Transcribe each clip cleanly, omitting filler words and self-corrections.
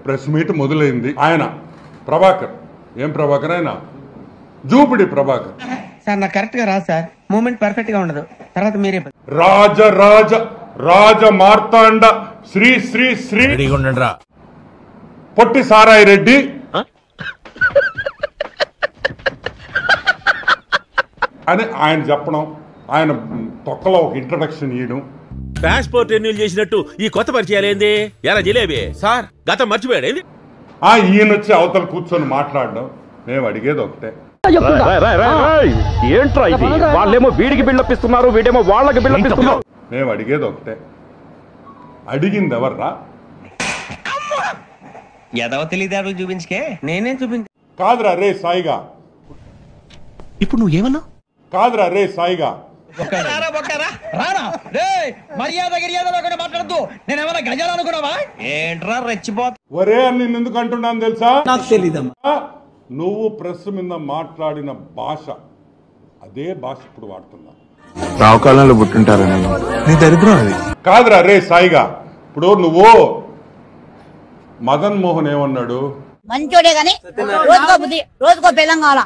Press meet మొదలైంది. ఆయన ప్రభాకర్, ఏం ప్రభాకర్, ఆయన జూపిడి ప్రభాకర్ సార్. నాకు కరెక్ట్ గా రాదు సార్, మూమెంట్ పర్ఫెక్ట్ గా ఉండదు. తర్వాత మీరే రాజ రాజ రాజ మార్తాండ శ్రీ శ్రీ శ్రీ పొట్టి సారాయి రెడ్డి అని ఆయన చెప్పడం, ఆయన తొక్కలో ఒక ఇంట్రడక్షన్ ఇవ్వడం. పాస్పోర్ట్ రెన్యూల్ చేసినట్టు ఈ కొత్త పరిచయాలు ఏంది? ఎలా జిలేబీ సార్ గతం మర్చిపోయాడు. ఈయన వచ్చి అవతల కూర్చొని మాట్లాడడం. మేము అడిగేది ఒకటే, ఏంట్రా ఇది? వాళ్ళేమో వీడికి బిల్డప్ ఇస్తున్నారు, వీడేమో వాళ్ళకి బిల్డప్ ఇస్తున్నారు. మేము అడిగేది ఒకటే, అడిగింది ఎవర్రా? ఎదవ తెలియదారులు చూపించుకే నేనే చూపించ. కాదురా రే సాయిగా, ఇప్పుడు నువ్వేమన్నా? కాదురా రే సాయిగా, మర్యాద గిర్యాద లేకుండా మాట్లాడద్దు. నేనేమన్నా గజాలు అనుకున్నావా? ఏంట్రా రెచ్చిపోతా? ఒరే అని నేను ఎందుకు అంటున్నాను తెలుసా? నాకు తెలీదమ్మా. నువ్వు ప్రెస్ మీద మాట్లాడిన భాష అదే భాష ఇప్పుడు వాడుతున్నా. రావుకాలంలో పుట్టుంటారని నీ దరిద్రం అది. కాదురా రే సాయిగా, ఇప్పుడు నువ్వు మదన్ మోహన్ ఏమన్నాడు? మంచోడే గాని రోజుకో బుద్ధి, రోజుకో బెల్లం కావాలా.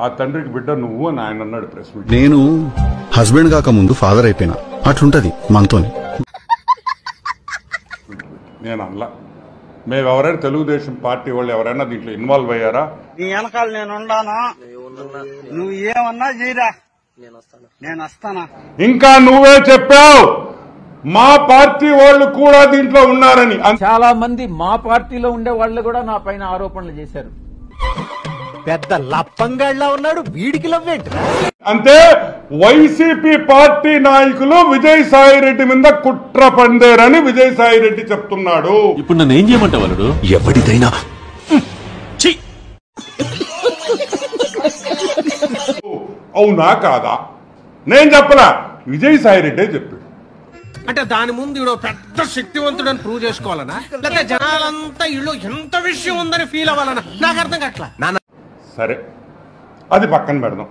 ఆ తండ్రికి బిడ్డ నువ్వు అని ఆయన అన్నాడు ప్రెస్ మీట్. నేను హస్బెండ్ కాక ముందు ఫాదర్ అయిపోయినా, అట్లుంటది మనతోని. నేను అనలా. మేము ఎవరైనా తెలుగుదేశం పార్టీ వాళ్ళు ఎవరైనా దీంట్లో ఇన్వాల్వ్ అయ్యారా? నీ వెనకాల నేను ఉండానా? నువ్వు ఏమన్నా చేయరా, నేను వస్తానా? ఇంకా నువ్వే చెప్పావు మా పార్టీ వాళ్ళు కూడా దీంట్లో ఉన్నారని. చాలా మంది మా పార్టీలో ఉండే వాళ్ళు కూడా నా పైన ఆరోపణలు చేశారు. పెద్ద లప్పంగాళ్ళ ఉన్నాడు, వీడికి లవ్వేంటి? అంటే వైసీపీ పార్టీ నాయకులు విజయసాయి రెడ్డి మీద కుట్ర పందేరని విజయసాయి రెడ్డి చెప్తున్నాడు. ఇప్పుడు నన్ను ఏం చేయమంటావు? వాళ్ళు ఎవరిదైనా అవునా కాదా? నేను చెప్పలా, విజయసాయి రెడ్డే చెప్పాడు. అంటే దాని ముందు ఈడో పెద్ద శక్తివంతుడని ప్రూవ్ చేసుకోవాలనా, లేకపోతే జనాలంతా ఇళ్ళు ఎంత విషయం ఉందని ఫీల్ అవ్వాలనా? నాకు అర్థం కావట్లా. సరే, అది పక్కన పెడదాం.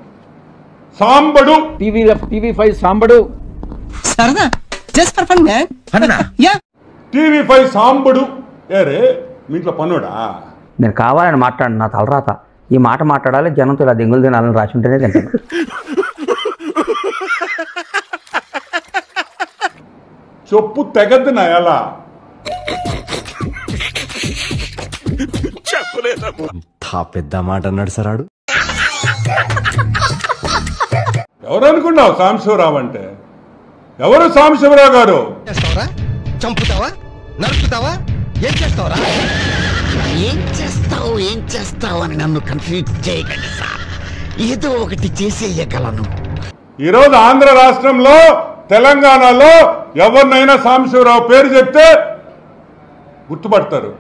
సాంబడు టీవీ5 సాంబడు సరదా just for fun man. Yeah TV5 Sambadu ఏరే మీ ఇంట్లో పనుడా? నేను కావాలని మాట్లాడు, నా తలరాత. ఈ మాట మాట్లాడాలి, జనంతో ఇలా దెంగులు తినాలని రాసి ఉంటేనే తింటాను. చెప్పు తెగద్దు నా ఎలా పెద్ద మాట అన్నాడు సరాడు. ఎవరు అనుకున్నావు సాంబశివరావు అంటే? ఎవరు సాంబశివరావు గారు? చంపుతావా, నరుకుతావా, ఏం చేస్తావరా? ఏం చేస్తావు అని నన్ను కన్ఫ్యూజ్ చేయకండి సార్, ఏదో ఒకటి చేసేయగలను. ఈరోజు ఆంధ్ర రాష్ట్రంలో తెలంగాణలో ఎవరినైనా సాంబశివరావు పేరు చెప్తే గుర్తుపడతారు.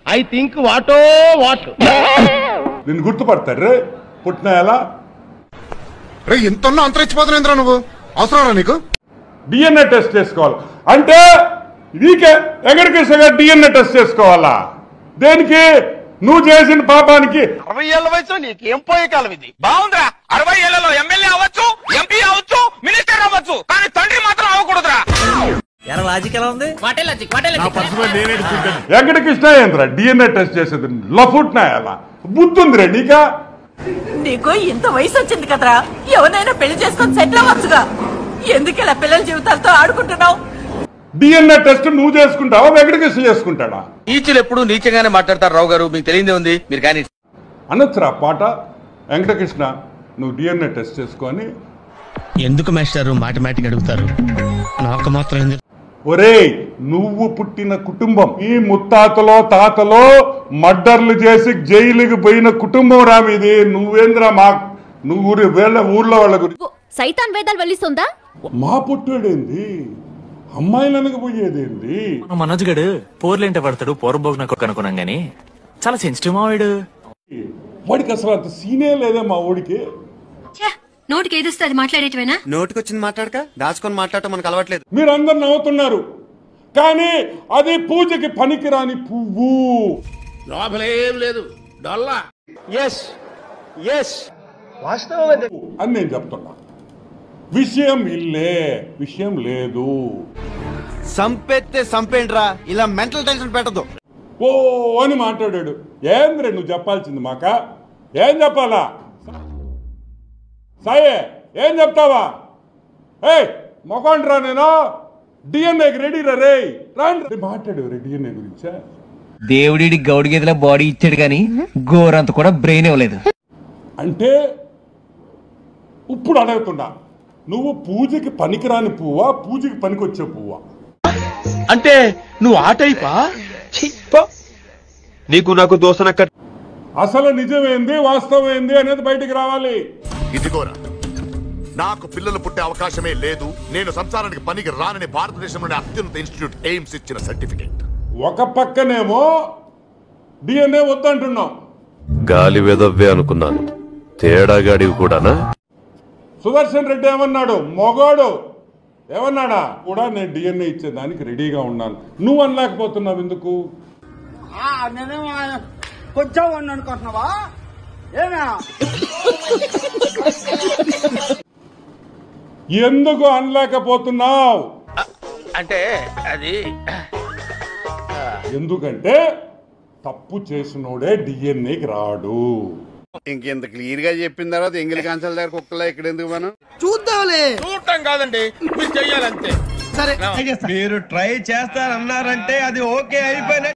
ఐ థింక్ వాటో వాట్ నిన్ను గుర్తుపడతారు రే పుట్టిన ఎలా. రే ఎంత అంతరించిపోతున్నా నువ్వు, అవసరం నీకు? డిఎన్ఏ టెస్ట్ చేసుకోవాలి అంటే నీకే వెంకటకృష్ణ గారు డిఎన్ఏ టెస్ట్ చేసుకోవాలా? దేనికి? నువ్వు చేసిన పాపానికి. 60 ఏళ్ల వయసులో నీకేం పోయే కాలం ఇది? బాగుందిరా, 60 ఏళ్లలో ఎమ్మెల్యే అవ్వచ్చు, ఎంపీ అవ్వచ్చు, మినిస్టర్ అవ్వచ్చు, కానీ తండ్రి మాత్రం అవ్వకూడదురా. లాజిక్ ఎలా ఉంది? వెంకటకృష్ణ ఏంద్రా డిఎన్ఏ టెస్ట్ చేసేది? లఫుట్నా ఎలా బుద్ధి ఉందిరా నీకా? నీకు ఇంత వయసు వచ్చింది కదరా, ఎవరైనా పెళ్లి చేసుకొని సెటిల్ అవ్వచ్చుగా. ఎందుకు ఇలా పిల్లల జీవితాలతో ఆడుకుంటున్నావు? డిఎన్ఏ టెస్ట్ నువ్వు చేసుకుంటావా, వెంకటకృష్ణ చేసుకుంటాడా? నీచులు ఎప్పుడు నీచంగానే మాట్లాడతారు రావు గారు, మీకు తెలియదే ఉంది. మీరు కానీ అనొచ్చురా పాట. వెంకటకృష్ణ నువ్వు డిఎన్ఏ టెస్ట్ చేసుకొని. ఎందుకు మాస్టారు మాటమాటిక్ అడుగుతారు? నాకు మాత్రం ఒరే నువ్వు పుట్టిన కుటుంబం, ఈ ముత్తాతలో తాతలో మర్డర్లు చేసి జైలుకి పోయిన కుటుంబం రా మీది. నువ్వేంద్రా మా నువ్వు ఊర్లో వాళ్ళ గురించి సైతాన్ వేదాలు వెళ్ళిస్తుందా? మా పుట్టుడేంది, అమ్మాయిలు అనకపోయేదేంది? మనోజ్ గడు పోర్లేంట పడతాడు, పోరబోగు నాకు అనుకున్నాం గానీ చాలా సెన్సిటివ్ మావాడు. వాడికి అసలు అంత సీనే లేదా మా ఊడికి. నోటికి ఏదొస్తే అది మాట్లాడేటివేనా? నోటికొచ్చింది మాట్లాడక దాచుకొని మాట్లాడటం మనకు అలవాట్లేదు. మీరందరు నవ్వుతున్నారు, కానీ అది పూజకి పనికిరాని పువ్వు. లోపలేం లేదు, డొల్లా. అని నేను చెప్తున్నా. విషయం ఇల్లే, విషయం లేదు. సంపెత్తే సంపేండ్రా, ఇలా మెంటల్ టెన్షన్ పెట్టదు. ఓ అని మాట్లాడాడు. ఏంద్రే నువ్వు చెప్పాల్సింది మాక? ఏం చెప్పాలా సాయే? ఏం చెప్తావా? మొకండ్రా, నేను డిఎన్ఏకి రెడీ రే రాండి మాట్లాడు. డిఎన్ఏ గురించా? దేవుడి గౌడి గేదెల బాడీ ఇచ్చాడు గాని గోరంత కూడా బ్రెయిన్ ఇవ్వలేదు. అంటే ఇప్పుడు అడుగుతున్నా, నువ్వు పూజకి పనికిరాని పువ్వా, పూజకి పనికొచ్చే పువ్వా? అంటే నువ్వు ఆ టైపా? నీకు నాకు దోసనక్క. అసలు నిజమేంది, వాస్తవం ఏంది అనేది బయటికి రావాలి. ఇదిగోరా, నాకు పిల్లలు పుట్టే అవకాశమే లేదు, నేను సంసారానికి పనికి రానని భారతదేశంలోని అత్యున్నత ఇన్స్టిట్యూట్ ఎయిమ్స్ ఇచ్చిన సర్టిఫికేట్. ఒక పక్కనేమో డిఎన్ఏ వద్దంటున్నాం. గాలి వెదవ్వే అనుకున్నాను, తేడాగాడివి కూడానా? సుదర్శన్ రెడ్డి ఏమన్నాడు? మొగాడు ఏమన్నాడా? కూడా నేను డిఎన్ఏ ఇచ్చేదానికి రెడీగా ఉన్నాను. నువ్వు అనలేకపోతున్నావు ఎందుకు? కొంచెం అనుకుంటున్నావా? ఎందుకు అనలేకపోతున్నావు అంటే అది ఎందుకంటే తప్పు చేసినోడే డిఎన్ఏకి రాడు. ఇంకెంత క్లియర్ గా చెప్పిన తర్వాత ఎంగిలి కాన్సల్ దగ్గర కుక్కలా ఇక్కడ ఎందుకు మనం చూద్దాంలే. చూడటం కాదండి, మీరు చెయ్యాలంతే. సరే, మీరు ట్రై చేస్తారన్నారంటే అది ఓకే అయిపోయిన